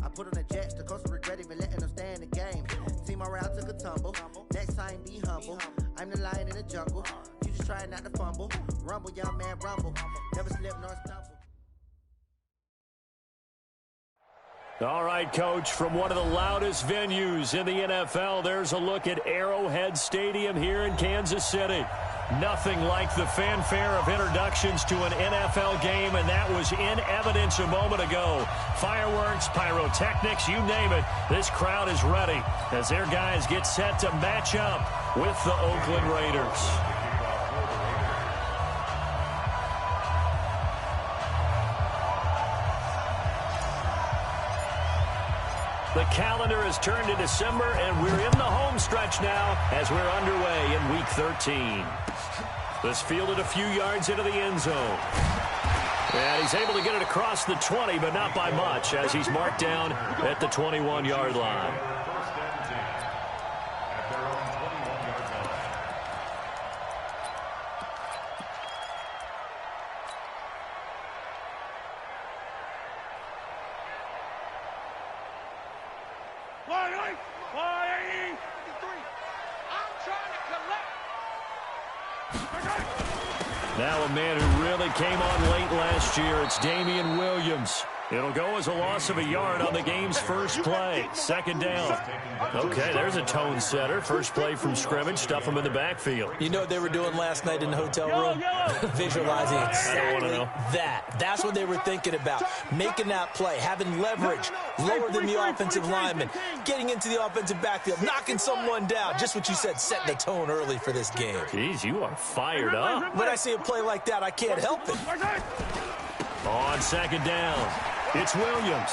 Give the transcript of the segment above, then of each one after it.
I put on the Jets, the coach regretted me letting them stay in the game. See my route took a tumble. Next time be humble. I'm the lion in the jungle. You just try not to fumble. Rumble, young man, rumble. Never slip nor stumble. All right, Coach, from one of the loudest venues in the NFL, there's a look at Arrowhead Stadium here in Kansas City. Nothing like the fanfare of introductions to an NFL game, and that was in evidence a moment ago. Fireworks, pyrotechnics, you name it. This crowd is ready as their guys get set to match up with the Oakland Raiders. The calendar has turned to December, and we're in the home stretch now as we're underway in Week 13. This fielded a few yards into the end zone. And he's able to get it across the 20, but not by much, as he's marked down at the 21-yard line. Now a man who really came on late last year, it's Damian Williams. It'll go as a loss of a yard on the game's first play. Second down. Okay, there's a tone setter. First play from scrimmage. Stuff him in the backfield. You know what they were doing last night in the hotel room? Visualizing exactly that. That's what they were thinking about. Making that play, having leverage, lower than the offensive lineman, getting into the offensive backfield, knocking someone down. Just what you said, setting the tone early for this game. Jeez, you are fired up. When I see a play like that, I can't help it. On second down, it's Williams.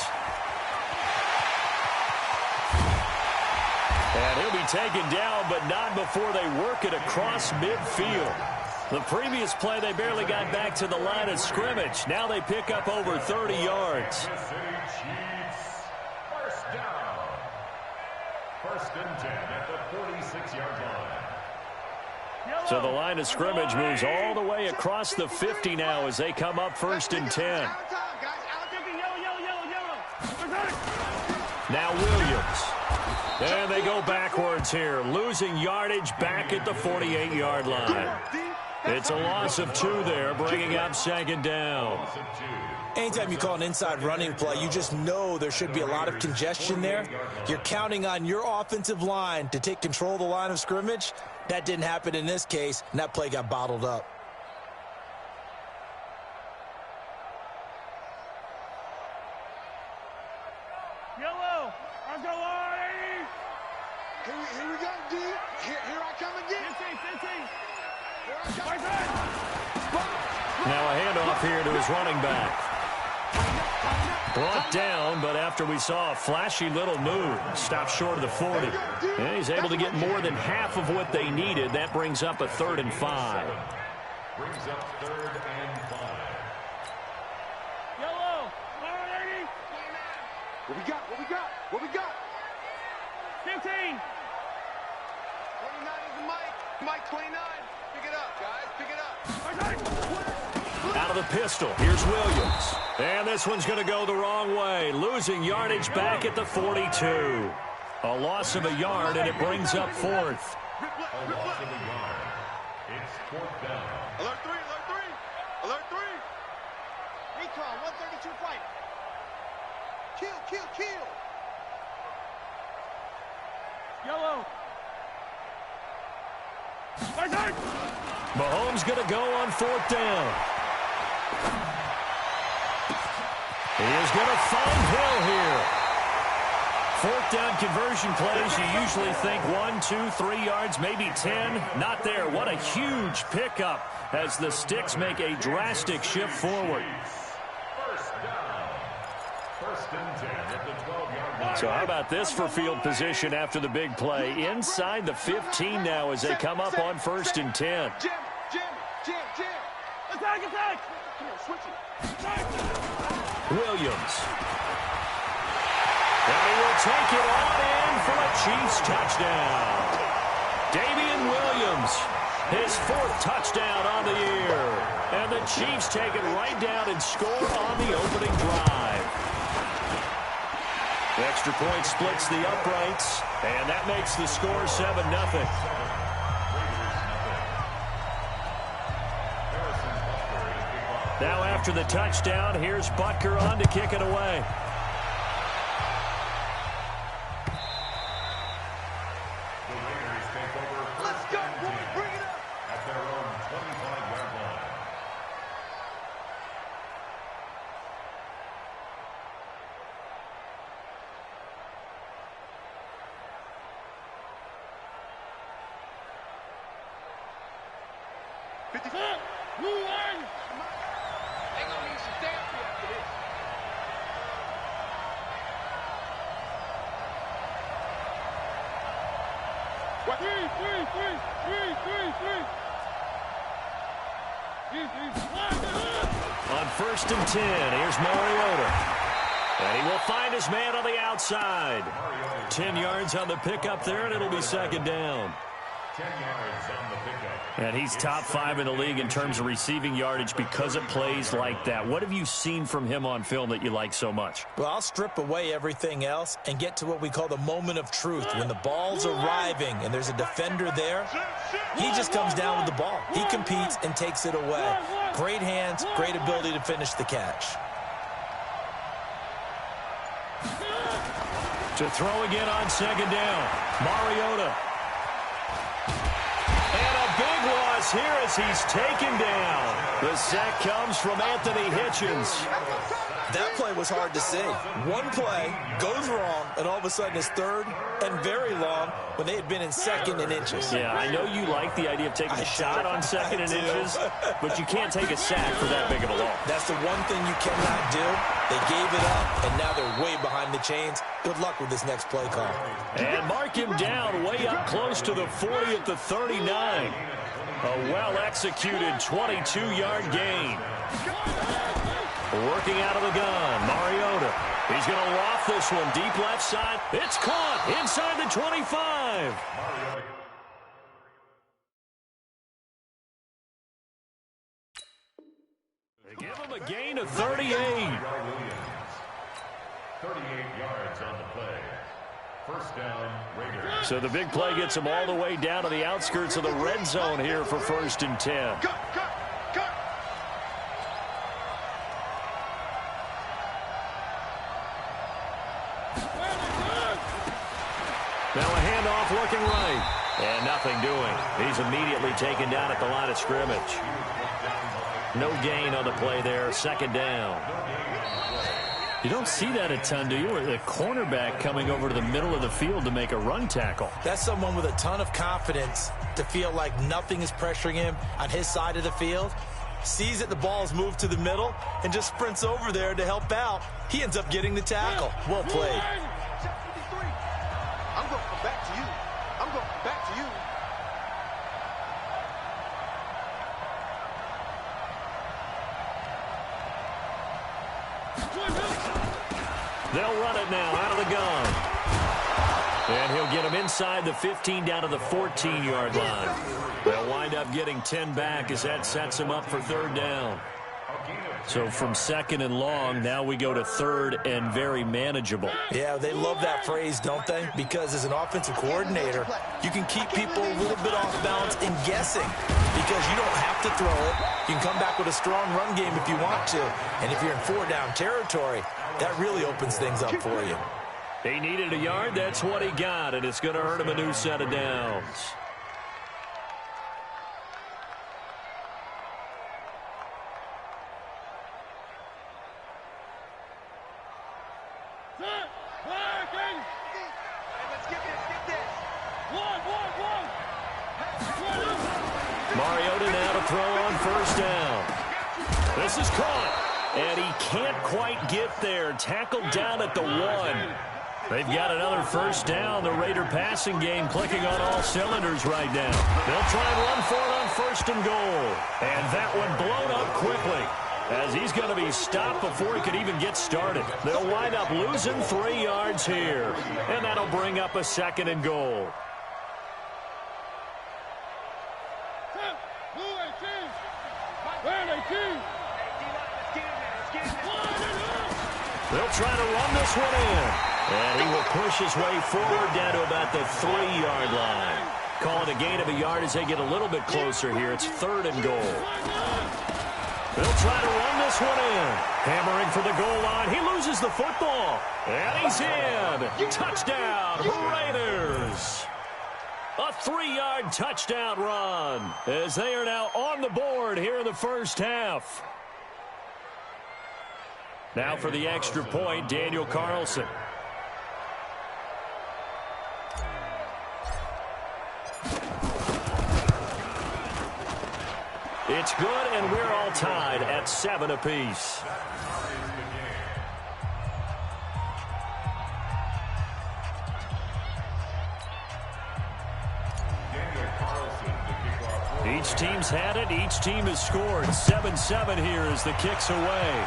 And he'll be taken down, but not before they work it across midfield. The previous play, they barely got back to the line of scrimmage. Now they pick up over 30 yards. First down. First and 10 at the 46-yard line. So the line of scrimmage moves all the way across the 50 now as they come up first and 10. Now Williams. And they go backwards here, losing yardage back at the 48-yard line. It's a loss of 2 there, bringing up second down. Anytime you call an inside running play, you just know there should be a lot of congestion there. You're counting on your offensive line to take control of the line of scrimmage. That didn't happen in this case, and that play got bottled up. Yellow, I'll go on. Here we go, D. Here I come again. 15. Now a handoff here to his running back. Brought down, but after we saw a flashy little move, stopped short of the 40. And he's able to get more than half of what they needed. That brings up a 3rd and 5. Brings up 3rd and 5. Yellow, What we got? What we got? What we got? 15. 29 is the mic. Mike 29. Pick it up, guys. Pick it up. Out of the pistol, here's Williams. And this one's going to go the wrong way, losing yardage back at the 42. A loss of a yard, and it brings up 4th. A loss of a yard. It's 4th down. Alert 3, alert 3. Alert 3. Recon, 132 fight. Kill. Yellow. Mahomes going to go on 4th down. He is going to find Hill here. 4th down conversion plays, you usually think 1, 2, 3 yards, maybe 10. Not there. What a huge pickup as the Sticks make a drastic shift forward. First down. First and 10 at the 12-yard line. So how about this for field position after the big play? Inside the 15 now as they come up on 1st and 10. Jim. Attack. Come on, switch it. Williams. And he will take it on in for a Chiefs touchdown. Damian Williams, his 4th touchdown on the year. And the Chiefs take it right down and score on the opening drive. The extra point splits the uprights, and that makes the score 7-0. Now after the touchdown, here's Butker on to kick it away. Let's go, boys. Bring it up. At their own 25-yard line. They're gonna need some therapy after this. On 1st and 10, here's Mariota. And he will find his man on the outside. 10 yards on the pickup there, and it'll be 2nd down. 10 yards on the pickup. And he's top 5 in the league in terms of receiving yardage because of plays like that. What have you seen from him on film that you like so much? Well, I'll strip away everything else and get to what we call the moment of truth. When the ball's arriving and there's a defender there, he just comes down with the ball. He competes and takes it away. Great hands, great ability to finish the catch. To throw again on 2nd down. Mariota. And a big loss here as he's taken down. The sack comes from Anthony Hitchens. That play was hard to see. One play goes wrong, and all of a sudden it's 3rd and very long when they had been in 2nd and inches. Yeah, I know you like the idea of taking a shot on 2nd and inches, but you can't take a sack for that big of a loss. That's the one thing you cannot do. They gave it up, and now they're way behind the chains. Good luck with this next play call. And mark him down way up close to the 40 at the 39. A well-executed 22-yard gain. Working out of the gun, Mariota. He's going to loft this one deep left side. It's caught inside the 25. They give him a gain of 38. 38 yards on the play. 1st down, Raiders. So the big play gets him all the way down to the outskirts of the red zone here for 1st and 10. Cut. Now a handoff looking right. And nothing doing. He's immediately taken down at the line of scrimmage. No gain on the play there. 2nd down. You don't see that a ton, do you? Or the cornerback coming over to the middle of the field to make a run tackle. That's someone with a ton of confidence to feel like nothing is pressuring him on his side of the field. Sees that the ball's moved to the middle and just sprints over there to help out. He ends up getting the tackle. Well played. I'm going to come back to you. I'm going to come back to you. They'll run it now out of the gun. And he'll get him inside the 15 down to the 14-yard line. They'll wind up getting 10 back as that sets him up for 3rd down. So from 2nd and long, now we go to 3rd and very manageable. Yeah, they love that phrase, don't they? Because as an offensive coordinator, you can keep people a little bit off balance and guessing because you don't have to throw it. You can come back with a strong run game if you want to. And if you're in 4-down territory, that really opens things up for you. He needed a yard. That's what he got, and it's going to earn him a new set of downs. Mariota now to throw on 1st down. This is caught, and he can't quite get there. Tackled down at the 1. They've got another 1st down. The Raider passing game clicking on all cylinders right now. They'll try and run for it on 1st and goal. And that one blown up quickly as he's going to be stopped before he could even get started. They'll wind up losing 3 yards here, and that'll bring up a 2nd and goal. They'll try to run this one in. And he will push his way forward down to about the 3-yard line. Call it a gain of a yard as they get a little bit closer here. It's 3rd and goal. They'll try to run this one in. Hammering for the goal line. He loses the football. And he's in. Touchdown, Raiders. A 3-yard touchdown run as they are now on the board here in the first half. Now for the extra point, Daniel Carlson. It's good, and we're all tied at 7 apiece. Each team's had it. Each team has scored. 7-7 here as the kick's away.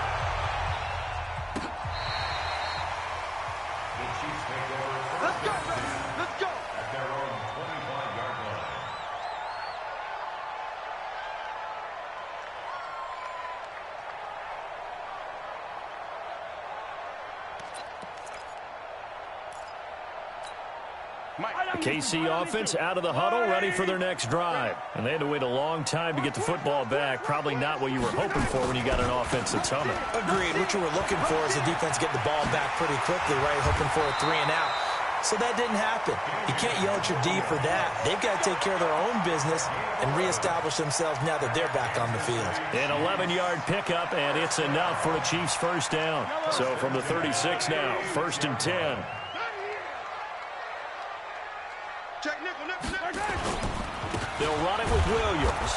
Let's go, let's go. At their own 25-yard line. The KC offense out of the huddle, ready for their next drive. And they had to wait a long time to get the football back. Probably not what you were hoping for when you got an offense that's humming. Agreed. What you were looking for is the defense get the ball back pretty quickly, right? Hoping for a 3 and out. So that didn't happen. You can't yell at your D for that. They've got to take care of their own business and reestablish themselves now that they're back on the field. An 11-yard pickup, and it's enough for a Chiefs first down. So from the 36 now, 1st and 10. Check nickel. They'll run it with Williams.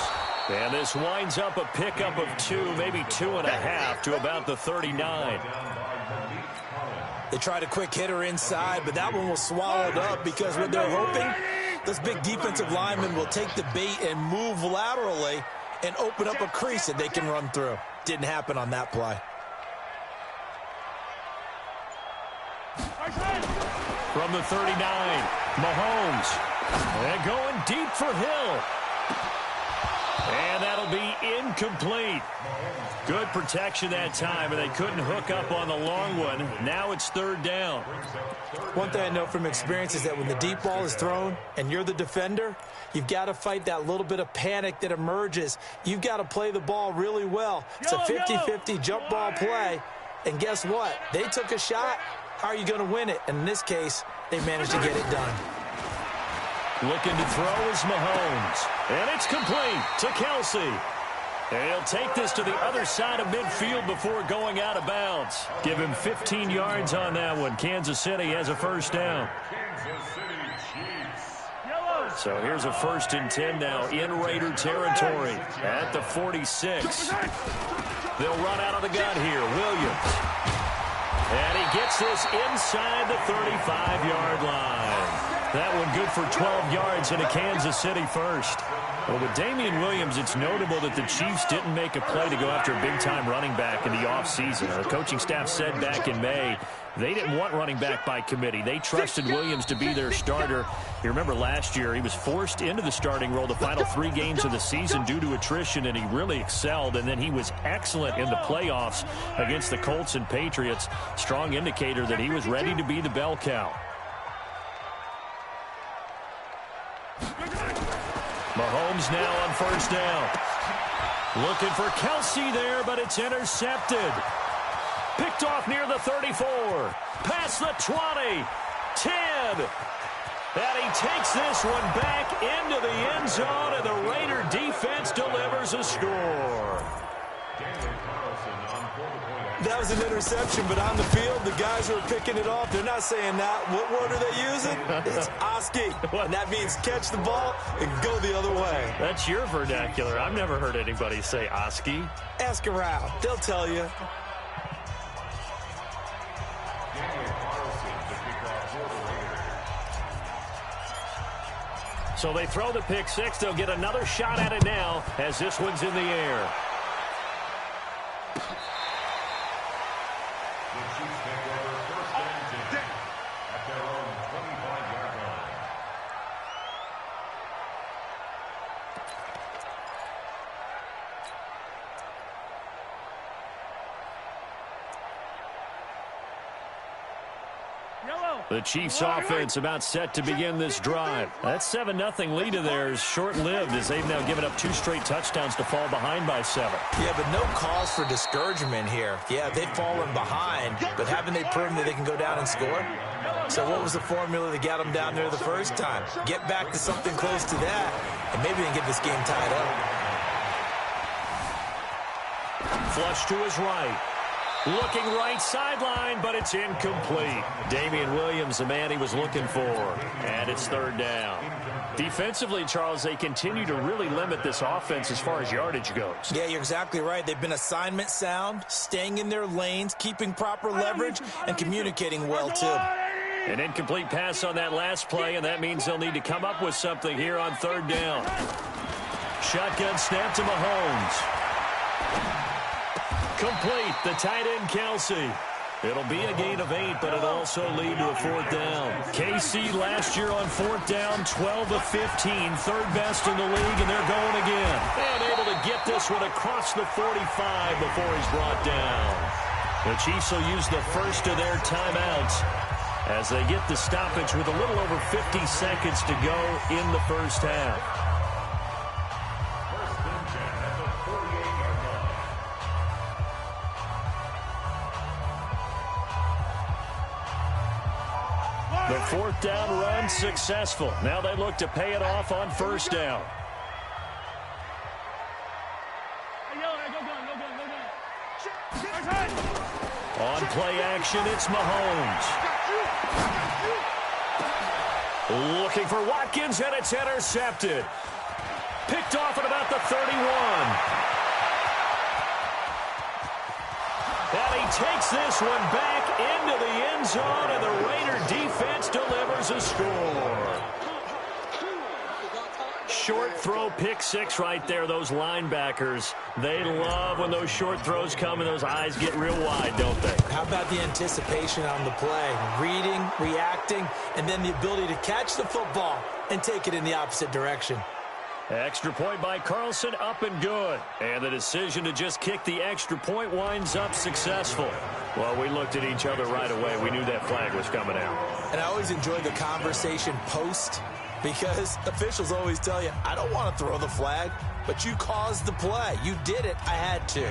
And this winds up a pickup of 2, maybe 2.5 to about the 39. They tried a quick hitter inside, but that one was swallowed up because what they're hoping, this big defensive lineman will take the bait and move laterally and open up a crease that they can run through. Didn't happen on that play. From the 39, Mahomes. And going deep for Hill. And that'll be incomplete. Good protection that time, and they couldn't hook up on the long one. Now it's 3rd down. One thing I know from experience is that when the deep ball is thrown and you're the defender, you've got to fight that little bit of panic that emerges. You've got to play the ball really well. It's a 50-50 jump ball play. And guess what? They took a shot. How are you going to win it? And in this case, they managed to get it done. Looking to throw is Mahomes. And it's complete to Kelsey. And he'll take this to the other side of midfield before going out of bounds. Give him 15 yards on that one. Kansas City has a first down. So here's a 1st and 10 now in Raider territory at the 46. They'll run out of the gun here. Williams. And he gets this inside the 35-yard line. That one good for 12 yards in a Kansas City first. Well, with Damian Williams, it's notable that the Chiefs didn't make a play to go after a big-time running back in the offseason. The coaching staff said back in May they didn't want running back by committee. They trusted Williams to be their starter. You remember last year he was forced into the starting role the final 3 games of the season due to attrition, and he really excelled. And then he was excellent in the playoffs against the Colts and Patriots. Strong indicator that he was ready to be the bell cow. Mahomes now on 1st down. Looking for Kelsey there, but it's intercepted. Picked off near the 34. Past the 20. 10. And he takes this one back into the end zone, and the Raider defense delivers a score. That was an interception, but on the field, the guys who are picking it off, they're not saying that. What word are they using? It's Oski. And that means catch the ball and go the other way. That's your vernacular. I've never heard anybody say Oski. Ask around. They'll tell you. So they throw the pick 6. They'll get another shot at it now as this one's in the air. The Chiefs offense about set to begin this drive. That 7-0 lead of theirs short-lived as they've now given up 2 straight touchdowns to fall behind by 7. Yeah, but no cause for discouragement here. Yeah, they've fallen behind, but haven't they proven that they can go down and score? So what was the formula that got them down there the first time? Get back to something close to that, and maybe they can get this game tied up. Flush to his right. Looking right sideline, but it's incomplete. Damian Williams, the man he was looking for. And it's 3rd down. Defensively, Charles, they continue to really limit this offense as far as yardage goes. Yeah, you're exactly right. They've been assignment sound, staying in their lanes, keeping proper leverage, and communicating well, too. An incomplete pass on that last play, and that means they'll need to come up with something here on 3rd down. Shotgun snap to Mahomes. Complete, the tight end, Kelsey. It'll be a gain of 8, but it'll also lead to a 4th down. KC last year on 4th down, 12 of 15, 3rd best in the league, and they're going again. And able to get this one across the 45 before he's brought down. The Chiefs will use the first of their timeouts as they get the stoppage with a little over 50 seconds to go in the first half. The 4th down run successful. Now they look to pay it off on 1st down. On play action, it's Mahomes. Looking for Watkins, and it's intercepted. Picked off at about the 31. And he takes this one back into the end zone, and the Raider defense delivers a score. Short throw, pick 6 right there. Those linebackers, they love when those short throws come and those eyes get real wide, don't they? How about the anticipation on the play? Reading, reacting, and then the ability to catch the football and take it in the opposite direction. Extra point by Carlson, up and good. And the decision to just kick the extra point winds up successful. Well, we looked at each other right away. We knew that flag was coming out. And I always enjoy the conversation post, because officials always tell you, I don't want to throw the flag, but you caused the play. You did it. I had to.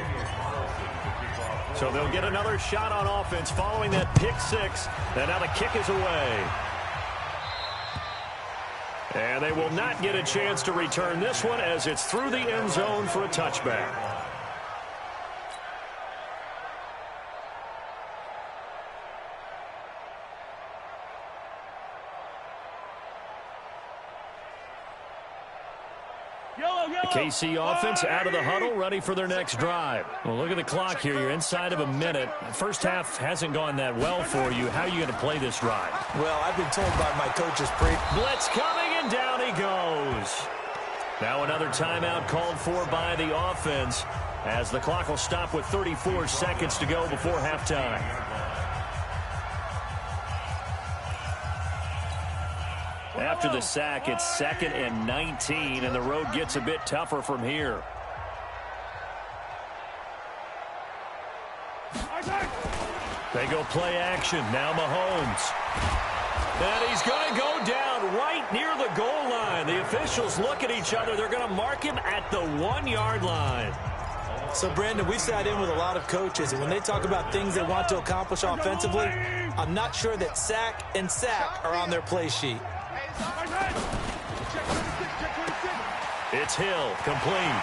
So they'll get another shot on offense following that pick 6. And now the kick is away. And they will not get a chance to return this one as it's through the end zone for a touchback. KC offense out of the huddle, ready for their next drive. Well, look at the clock here. You're inside of a minute. First half hasn't gone that well for you. How are you going to play this drive? Well, I've been told by my coaches blitz coming, and down he goes. Now another timeout called for by the offense as the clock will stop with 34 seconds to go before halftime. After the sack, it's 2nd and 19, and the road gets a bit tougher from here. They go play action. Now Mahomes. And he's going to go down right near the goal line. The officials look at each other. They're going to mark him at the 1-yard line. So, Brandon, we've sat in with a lot of coaches, and when they talk about things they want to accomplish offensively, I'm not sure that sack and sack are on their play sheet. It's Hill, complete.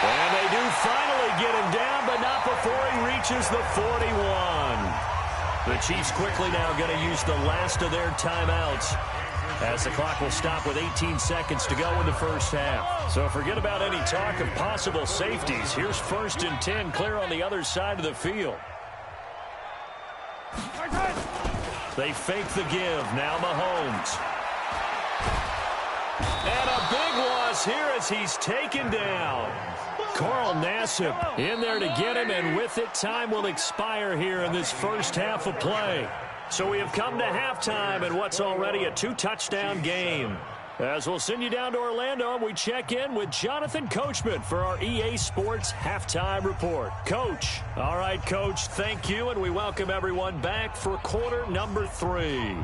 And they do finally get him down, but not before he reaches the 41. The Chiefs quickly now going to use the last of their timeouts as the clock will stop with 18 seconds to go in the first half. So forget about any talk of possible safeties. Here's 1st and 10, clear on the other side of the field. They fake the give. Now Mahomes. And a big loss here as he's taken down. Carl Nassib in there to get him, and with it, time will expire here in this first half of play. So we have come to halftime in what's already a 2-touchdown game. As we'll send you down to Orlando, and we check in with Jonathan Coachman for our EA Sports Halftime Report. Coach. All right, Coach, thank you, and we welcome everyone back for quarter number 3.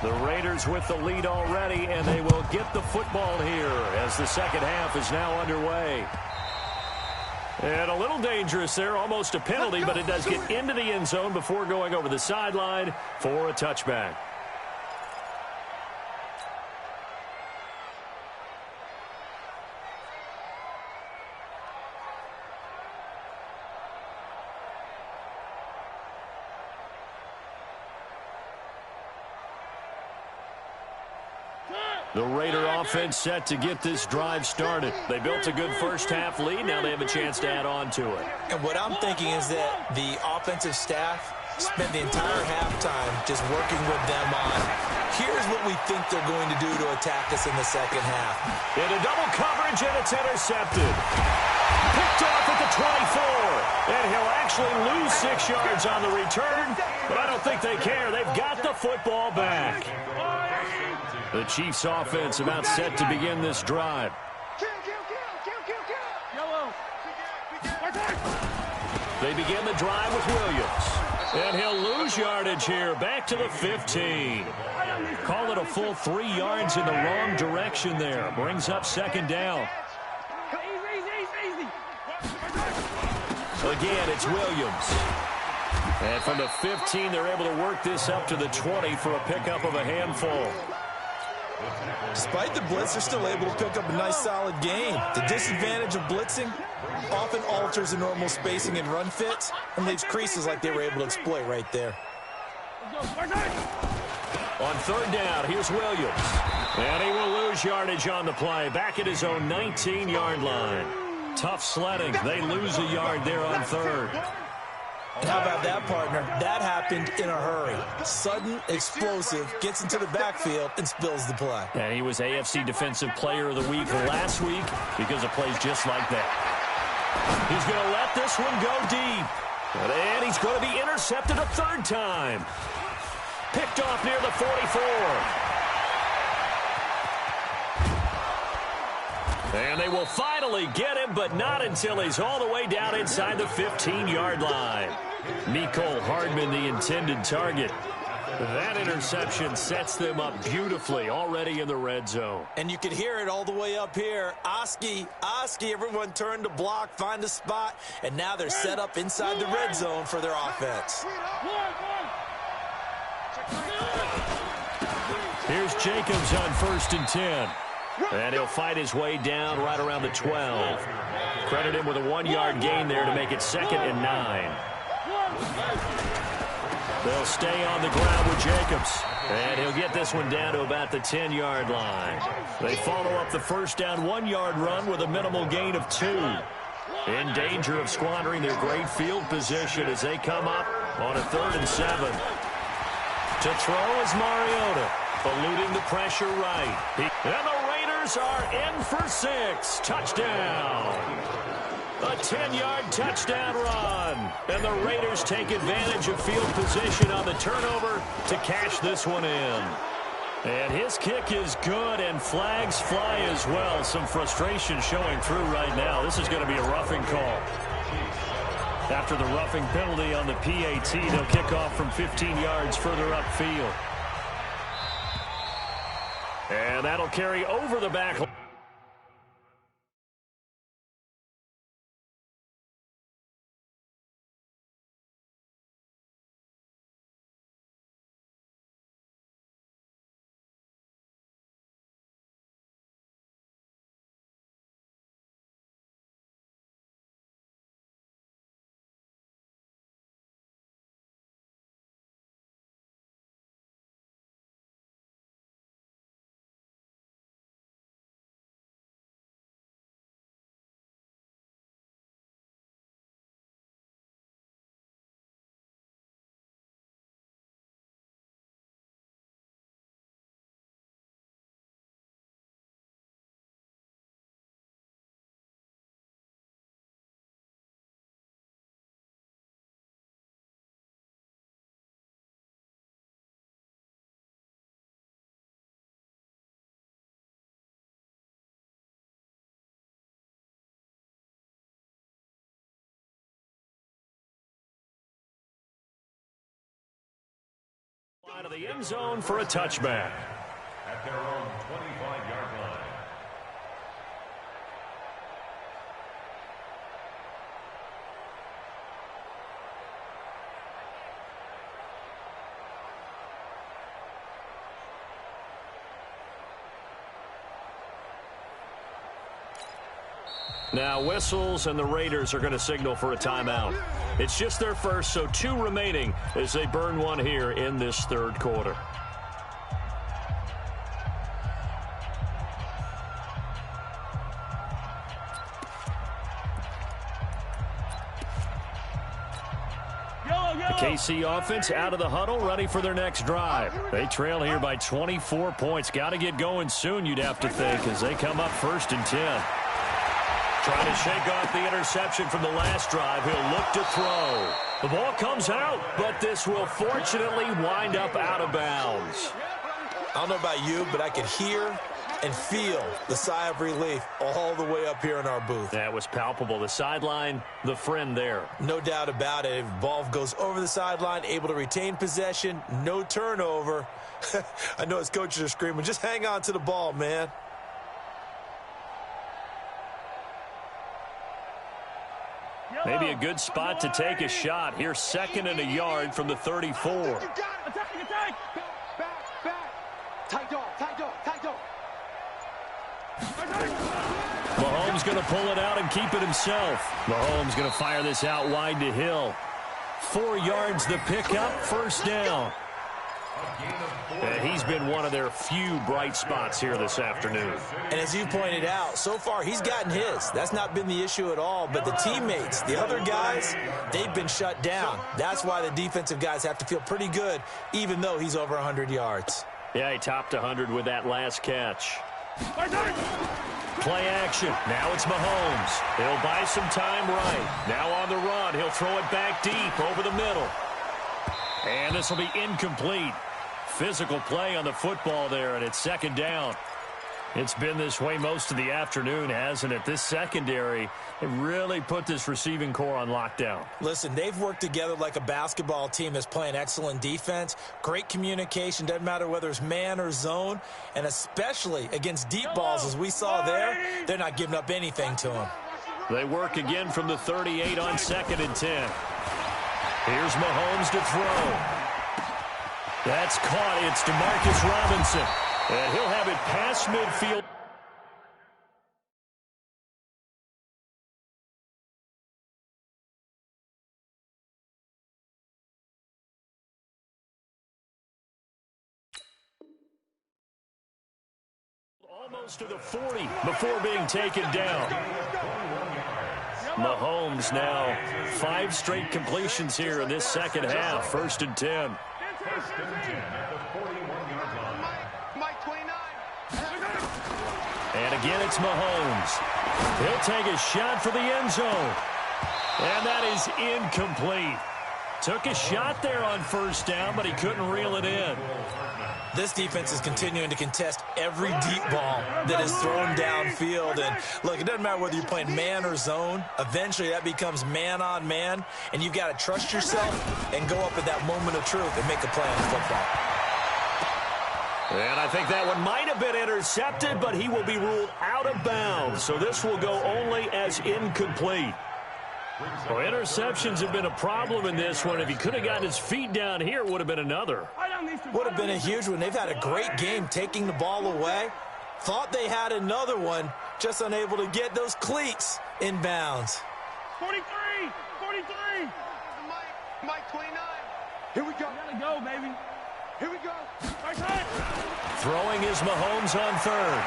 The Raiders with the lead already, and they will get the football here as the second half is now underway. And a little dangerous there, almost a penalty, but it does get into the end zone before going over the sideline for a touchback. The Raider offense set to get this drive started. They built a good first-half lead. Now they have a chance to add on to it. And what I'm thinking is that the offensive staff spent the entire halftime just working with them on, here's what we think they're going to do to attack us in the second half. Into double coverage, and it's intercepted. Picked off at the 24. And he'll actually lose 6 yards on the return, but I don't think they care. They've got the football back. The Chiefs offense about set to begin this drive. They begin the drive with Williams. And he'll lose yardage here, back to the 15. Call it a full 3 yards in the wrong direction there. Brings up second down. Again, it's Williams. And from the 15, they're able to work this up to the 20 for a pickup of a handful. Despite the blitz, they're still able to pick up a nice, solid gain. The disadvantage of blitzing often alters the normal spacing and run fits and leaves creases like they were able to exploit right there. On third down, here's Williams. And he will lose yardage on the play, back at his own 19-yard line. Tough sledding. They lose a yard there on third. And how about that, partner? That happened in a hurry. Sudden, explosive, gets into the backfield, and spills the play. And he was AFC Defensive Player of the Week last week because of plays just like that. He's going to let this one go deep. And he's going to be intercepted a third time. Picked off near the 44. And they will finally get him, but not until he's all the way down inside the 15-yard line. Mecole Hardman, the intended target. That interception sets them up beautifully already in the red zone. And you can hear it all the way up here. Oski, everyone turned to block, find a spot, and now they're set up inside the red zone for their offense. Here's Jacobs on 1st and 10. And he'll fight his way down right around the 12. Credit him with a 1-yard gain there to make it 2nd and 9. They'll stay on the ground with Jacobs. And he'll get this one down to about the 10-yard line. They follow up the first down 1-yard run with a minimal gain of 2. In danger of squandering their great field position as they come up on a 3rd and 7. To throw is Mariota, eluding the pressure right. And the Raiders are in for 6. Touchdown. A 10-yard touchdown run. And the Raiders take advantage of field position on the turnover to cash this one in. And his kick is good, and flags fly as well. Some frustration showing through right now. This is going to be a roughing call. After the roughing penalty on the PAT, they'll kick off from 15 yards further upfield. And that'll carry over the back. Side of the end zone for a touchback. At their own 25-yard line. Now whistles, and the Raiders are going to signal for a timeout. It's just their first, so 2 remaining as they burn one here in this third quarter. The KC offense out of the huddle, ready for their next drive. They trail here by 24 points. Got to get going soon, you'd have to think, as they come up 1st and 10. Trying to shake off the interception from the last drive. He'll look to throw. The ball comes out, but this will fortunately wind up out of bounds. I don't know about you, but I could hear and feel the sigh of relief all the way up here in our booth. That was palpable. The sideline, the friend there. No doubt about it. If the ball goes over the sideline, able to retain possession, no turnover. I know his coaches are screaming, just hang on to the ball, man. Maybe a good spot to take a shot. Here's 2nd and a yard from the 34. Attack! Attack! Back. Tight dog. Mahomes going to pull it out and keep it himself. Mahomes going to fire this out wide to Hill. 4 yards the pickup, 1st down. And he's been one of their few bright spots here this afternoon. And as you pointed out, so far he's gotten his. That's not been the issue at all. But the teammates, the other guys, they've been shut down. That's why the defensive guys have to feel pretty good, even though he's over 100 yards. Yeah, he topped 100 with that last catch. Play action. Now it's Mahomes. He'll buy some time right. Now on the run. He'll throw it back deep over the middle. And this will be incomplete. Physical play on the football there, and it's 2nd down. It's been this way most of the afternoon, hasn't it? This secondary, it really put this receiving core on lockdown. Listen, they've worked together like a basketball team that's playing excellent defense. Great communication, doesn't matter whether it's man or zone, and especially against deep balls as we saw there, they're not giving up anything to them. They work again from the 38 on 2nd and 10. Here's Mahomes to throw. That's caught. It's Demarcus Robinson. And he'll have it past midfield. Almost to the 40 before being taken down. Mahomes now 5 straight completions here in this second half. 1st and 10. 1st and 10 at the 41-yard line. Mike 29. And again, it's Mahomes. He'll take a shot for the end zone. And that is incomplete. Took a shot there on 1st down, but he couldn't reel it in. This defense is continuing to contest every deep ball that is thrown downfield. And, look, it doesn't matter whether you're playing man or zone. Eventually, that becomes man on man. And you've got to trust yourself and go up at that moment of truth and make a play on the football. And I think that one might have been intercepted, but he will be ruled out of bounds. So this will go only as incomplete. Well, interceptions have been a problem in this one. If he could have gotten his feet down here, it would have been another. Would have been a huge one. They've had a great game taking the ball away. Thought they had another one, just unable to get those cleats in bounds. 43! Mike 29. Here we go. Gotta go, baby. Here we go. Right side. Throwing is Mahomes on 3rd.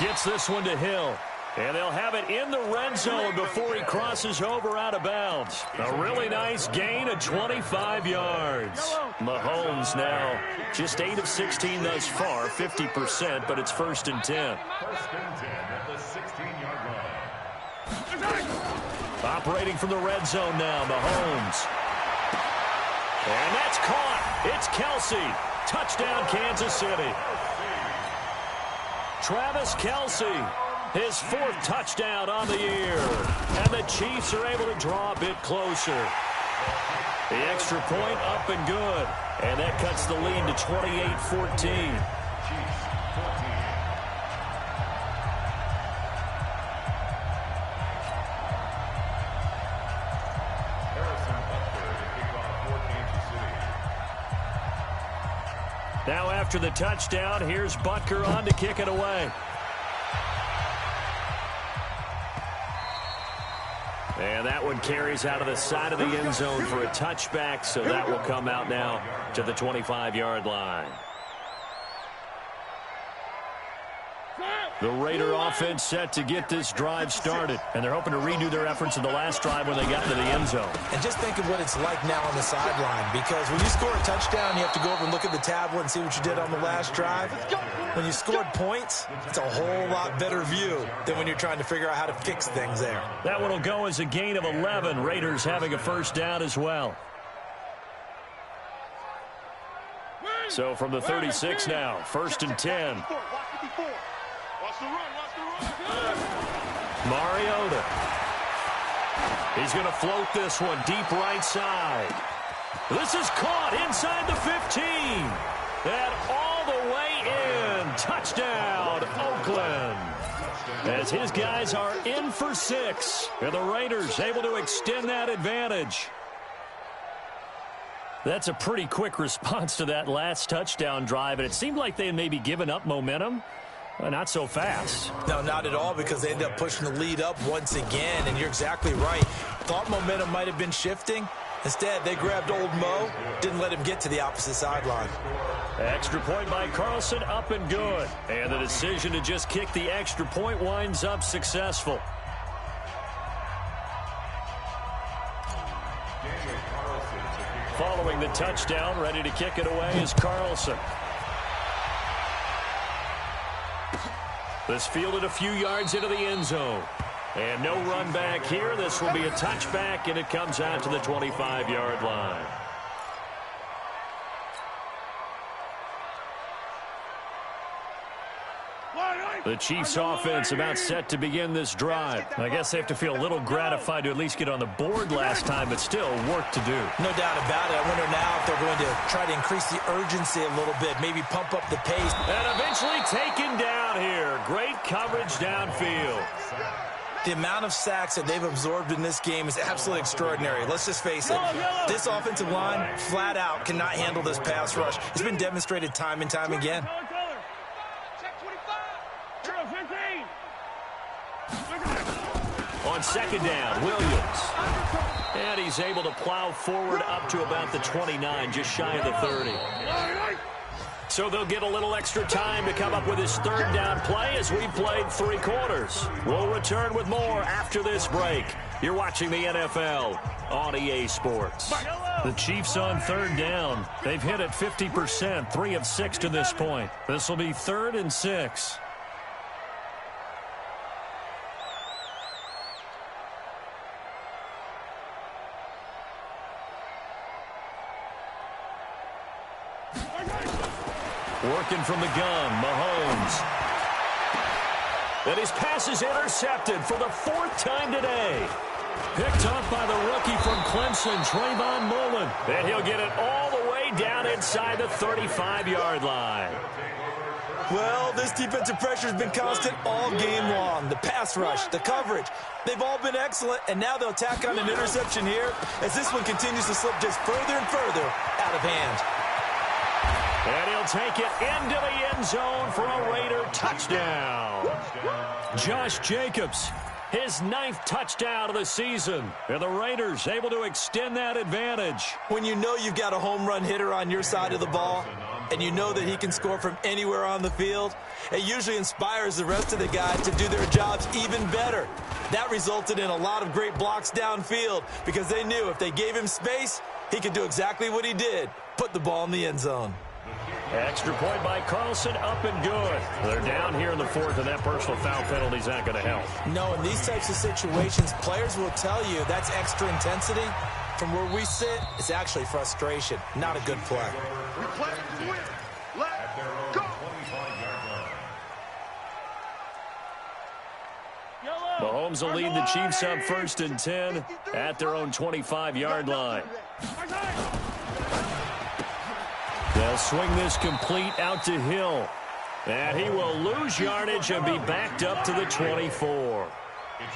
Gets this one to Hill. And they'll have it in the red zone before he crosses over out of bounds. A really nice gain of 25 yards. Mahomes now just 8 of 16 thus far, 50%, but it's 1st and 10. 1st and 10 at the 16-yard line. Operating from the red zone now, Mahomes. And that's caught. It's Kelce. Touchdown, Kansas City. Travis Kelce. His 4th touchdown on the year. And the Chiefs are able to draw a bit closer. The extra point up and good. And that cuts the lead to 28-14. Now after the touchdown, here's Butker on to kick it away. And that one carries out of the side of the end zone for a touchback, so that will come out now to the 25-yard line. The Raider offense set to get this drive started, and they're hoping to redo their efforts in the last drive when they got into the end zone. And just think of what it's like now on the sideline, because when you score a touchdown, you have to go over and look at the tablet and see what you did on the last drive. When you scored points, it's a whole lot better view than when you're trying to figure out how to fix things there. That one will go as a gain of 11. Raiders having a first down as well. So from the 36 now, 1st and 10. Mariota. He's going to float this one deep right side. This is caught inside the 15. And all the way in. Touchdown, Oakland. As his guys are in for 6. And the Raiders able to extend that advantage. That's a pretty quick response to that last touchdown drive. And it seemed like they had maybe given up momentum. Not so fast. No, not at all, because they ended up pushing the lead up once again, and you're exactly right. Thought momentum might have been shifting. Instead, they grabbed old Mo, didn't let him get to the opposite sideline. Extra point by Carlson, up and good. And the decision to just kick the extra point winds up successful. Following the touchdown, ready to kick it away is Carlson. This fielded a few yards into the end zone. And no run back here. This will be a touchback, and it comes out to the 25-yard line. The Chiefs offense about set to begin this drive. I guess they have to feel a little gratified to at least get on the board last time, but still work to do. No doubt about it. I wonder now if they're going to try to increase the urgency a little bit, maybe pump up the pace. And eventually taken down here. Great coverage downfield. The amount of sacks that they've absorbed in this game is absolutely extraordinary. Let's just face it. This offensive line, flat out, cannot handle this pass rush. It's been demonstrated time and time again. On second down, Williams. And he's able to plow forward up to about the 29, just shy of the 30. So they'll get a little extra time to come up with his third down play as we've played 3 quarters. We'll return with more after this break. You're watching the NFL on EA Sports. The Chiefs on third down. They've hit it 50%, 3 of 6 to this point. This will be 3rd and 6. Working from the gun, Mahomes. And his pass is intercepted for the 4th time today. Picked off by the rookie from Clemson, Trayvon Mullen. And he'll get it all the way down inside the 35-yard line. Well, this defensive pressure has been constant all game long. The pass rush, the coverage, they've all been excellent, and now they'll tack on an interception here as this one continues to slip just further and further out of hand. And he'll take it into the end zone for a Raider touchdown. Josh Jacobs, his 9th touchdown of the season. And the Raiders able to extend that advantage. When you know you've got a home run hitter on your side of the ball, and you know that he can score from anywhere on the field, it usually inspires the rest of the guys to do their jobs even better. That resulted in a lot of great blocks downfield because they knew if they gave him space, he could do exactly what he did, put the ball in the end zone. Extra point by Carlson, up and good. They're down here in the 4th, and that personal foul penalty is not going to help. No, in these types of situations, players will tell you that's extra intensity. From where we sit, it's actually frustration, not a good play. We play to win. Let's go. Mahomes will lead the Chiefs up 1st and 10 at their own 25-yard line. They'll swing this complete out to Hill. And he will lose yardage and be backed up to the 24.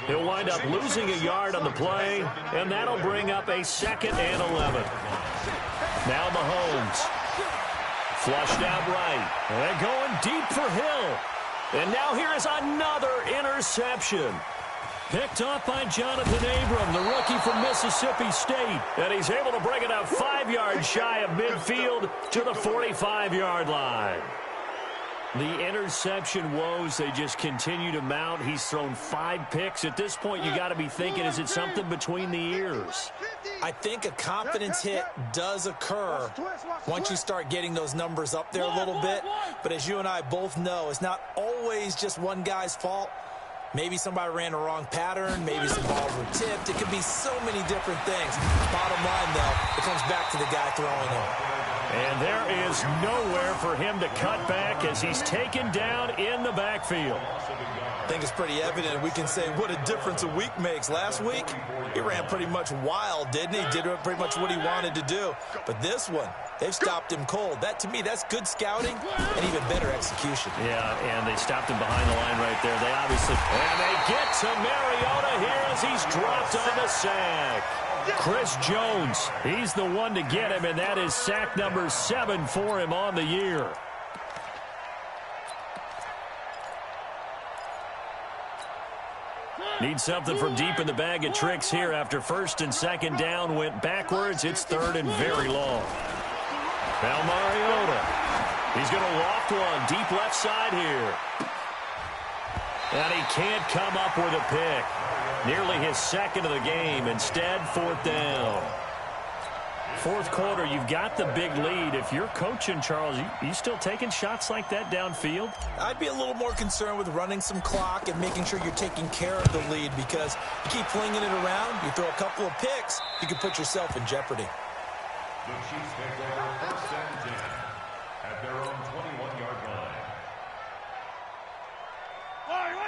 He'll wind up losing a yard on the play, and that'll bring up a 2nd and 11. Now Mahomes. Flushed out right. And going deep for Hill. And now here is another interception. Picked off by Jonathan Abram, the rookie from Mississippi State. And he's able to bring it up 5 yards shy of midfield to the 45-yard line. The interception woes, they just continue to mount. He's thrown 5 picks. At this point, you got to be thinking, is it something between the ears? I think a confidence hit does occur once you start getting those numbers up there a little bit. But as you and I both know, it's not always just one guy's fault. Maybe somebody ran the wrong pattern. Maybe some balls were tipped. It could be so many different things. Bottom line, though, it comes back to the guy throwing them. And there is nowhere for him to cut back as he's taken down in the backfield. I think it's pretty evident. We can say what a difference a week makes. Last week, he ran pretty much wild, didn't he? Did pretty much what he wanted to do. But this one, they've stopped him cold. That, to me, that's good scouting and even better execution. Yeah, and they stopped him behind the line right there. They obviously... And they get to Mariota here as he's dropped on the sack. Chris Jones, he's the one to get him, and that is sack number 7 for him on the year. Need something from deep in the bag of tricks here after 1st and 2nd down went backwards. It's 3rd and very long. Now Mariota. He's going to loft one deep left side here. And he can't come up with a pick. Nearly his 2nd of the game. Instead, 4th down. 4th quarter, you've got the big lead. If you're coaching, Charles, you still taking shots like that downfield? I'd be a little more concerned with running some clock and making sure you're taking care of the lead, because you keep flinging it around, you throw a couple of picks, you can put yourself in jeopardy. The Chiefs take over 1st and 10 at their own 21-yard line.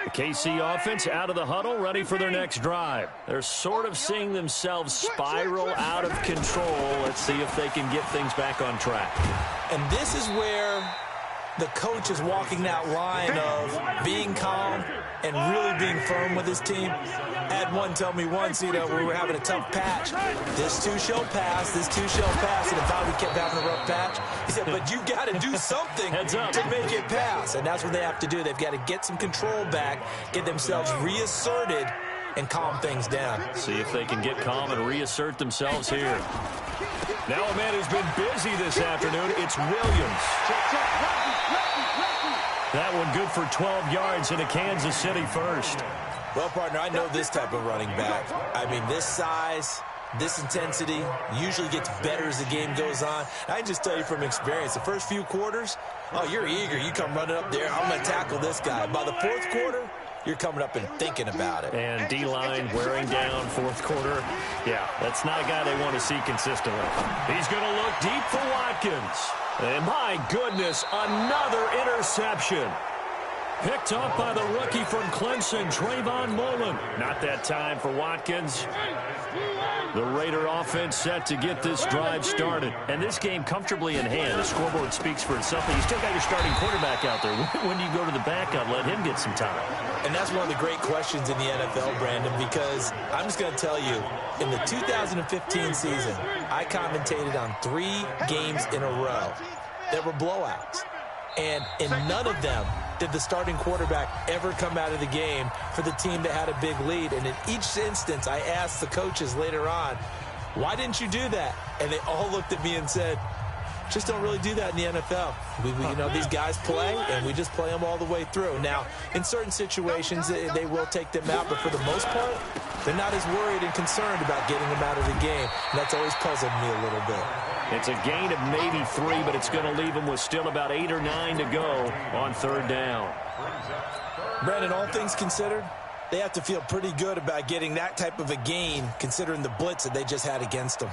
The KC offense out of the huddle, ready for their next drive. They're sort of seeing themselves spiral out of control. Let's see if they can get things back on track. And this is where the coach is walking that line of being calm and really being firm with his team. I had one tell me once, we were having a tough patch. This too shall pass, this too shall pass. And if we kept having a rough patch, he said, but you got to do something to make it pass. And that's what they have to do. They've got to get some control back, get themselves reasserted, and calm things down. See if they can get calm and reassert themselves here. Now a man who's been busy this afternoon, it's Williams. That one good for 12 yards into Kansas City 1st. Well, partner, I know this type of running back. I mean, this size, this intensity usually gets better as the game goes on. I can just tell you from experience, the first few quarters, oh, you're eager. You come running up there, I'm going to tackle this guy. By the 4th quarter, you're coming up and thinking about it. And D-line wearing down 4th quarter. Yeah, that's not a guy they want to see consistently. He's going to look deep for Watkins. And my goodness, another interception. Picked off by the rookie from Clemson, Trayvon Mullen. Not that time for Watkins. The Raider offense set to get this drive started. And this game comfortably in hand. The scoreboard speaks for itself. But you still got your starting quarterback out there. When do you go to the backup? Let him get some time. And that's one of the great questions in the NFL, Brandon, because I'm just going to tell you, in the 2015 season, I commentated on 3 games in a row that were blowouts. And in none of them did the starting quarterback ever come out of the game for the team that had a big lead. And in each instance, I asked the coaches later on, why didn't you do that? And they all looked at me and said, just don't really do that in the NFL. These guys play, and we just play them all the way through. Now, in certain situations, they will take them out, but for the most part, they're not as worried and concerned about getting them out of the game. And that's always puzzled me a little bit. It's a gain of maybe 3, but it's going to leave them with still about 8 or 9 to go on 3rd down. Brandon, all things considered, they have to feel pretty good about getting that type of a gain, considering the blitz that they just had against them.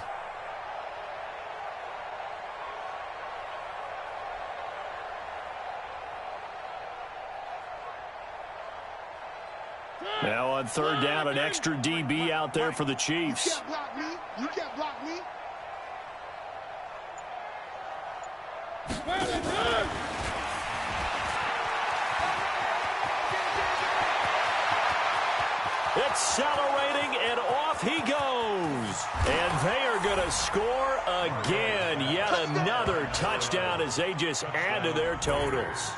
Now on 3rd down, an extra DB out there for the Chiefs. You can't block me. You can't block me. Accelerating, and off he goes. And they are going to score again. Yet another touchdown as they just add to their totals.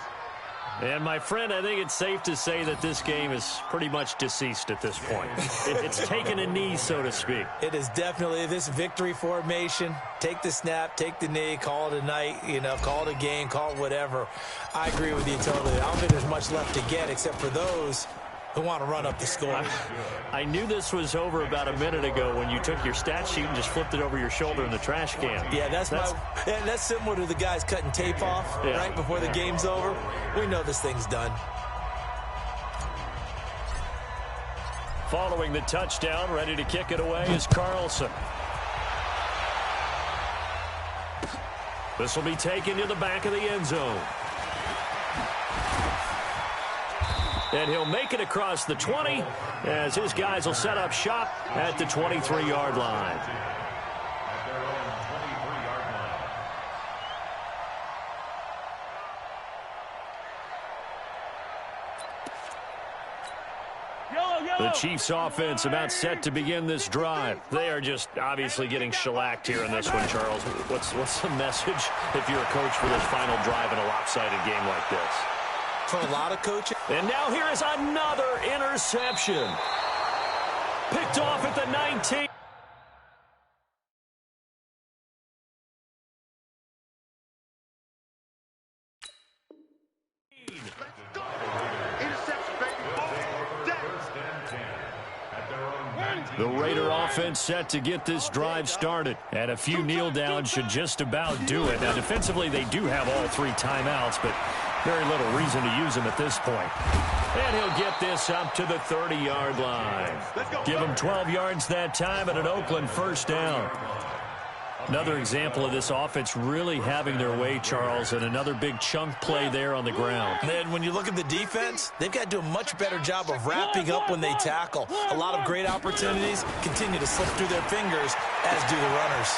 And, my friend, I think it's safe to say that this game is pretty much deceased at this point. It's taken a knee, so to speak. It is definitely this victory formation. Take the snap, take the knee, call it a night, call it a game, call it whatever. I agree with you totally. I don't think there's much left to get except for those who want to run up the score. I knew this was over about a minute ago when you took your stat sheet and just flipped it over your shoulder in the trash can. Yeah, that's similar to the guys cutting tape off right before the game's over. We know this thing's done. Following the touchdown, ready to kick it away is Carlson. This will be taken to the back of the end zone. And he'll make it across the 20 as his guys will set up shop at the 23-yard line. At their own 23-yard line. The Chiefs offense about set to begin this drive. They are just obviously getting shellacked here in this one, Charles. What's the message if you're a coach for this final drive in a lopsided game like this? For a lot of coaches. And now here is another interception. Picked off at the 19. The Raider offense set to get this drive started. And a few kneel downs should just about do it. Now, defensively, they do have all three timeouts, but very little reason to use them at this point. And he'll get this up to the 30-yard line. Give him 12 yards that time and an Oakland first down. Another example of this offense really having their way, Charles, and another big chunk play there on the ground. And when you look at the defense, they've got to do a much better job of wrapping up when they tackle. A lot of great opportunities continue to slip through their fingers, as do the runners.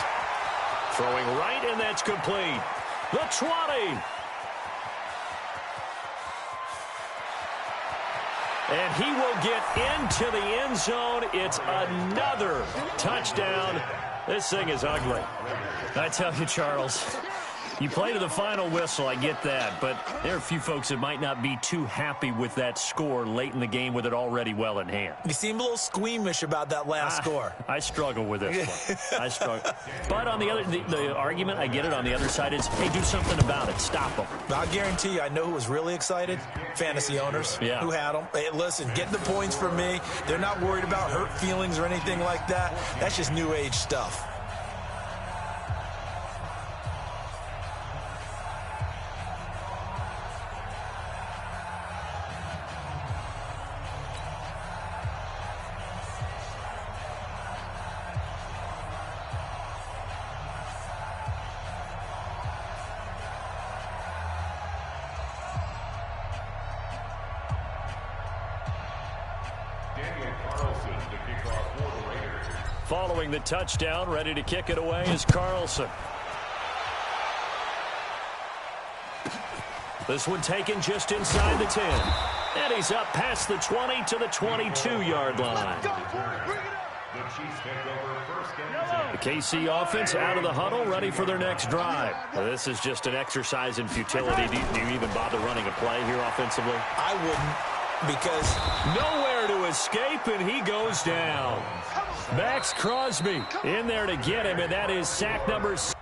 Throwing right, and that's complete. The 20. And he will get into the end zone. It's another touchdown. This thing is ugly. I tell you, Charles, you play to the final whistle, I get that, but there are a few folks that might not be too happy with that score late in the game with it already well in hand. You seem a little squeamish about that last score. I struggle with this one. I struggle. But on the argument, I get it, on the other side is, hey, do something about it. Stop them. I guarantee you, I know who was really excited. Fantasy owners who had them. Hey, listen, get the points from me. They're not worried about hurt feelings or anything like that. That's just new age stuff. Following the touchdown, ready to kick it away is Carlson. This one taken just inside the 10. And he's up past the 20 to the 22-yard line. The KC offense out of the huddle, ready for their next drive. This is just an exercise in futility. Do you even bother running a play here offensively? I wouldn't, because nowhere to escape, and he goes down. Max Crosby in there to get him, and that is sack number 6.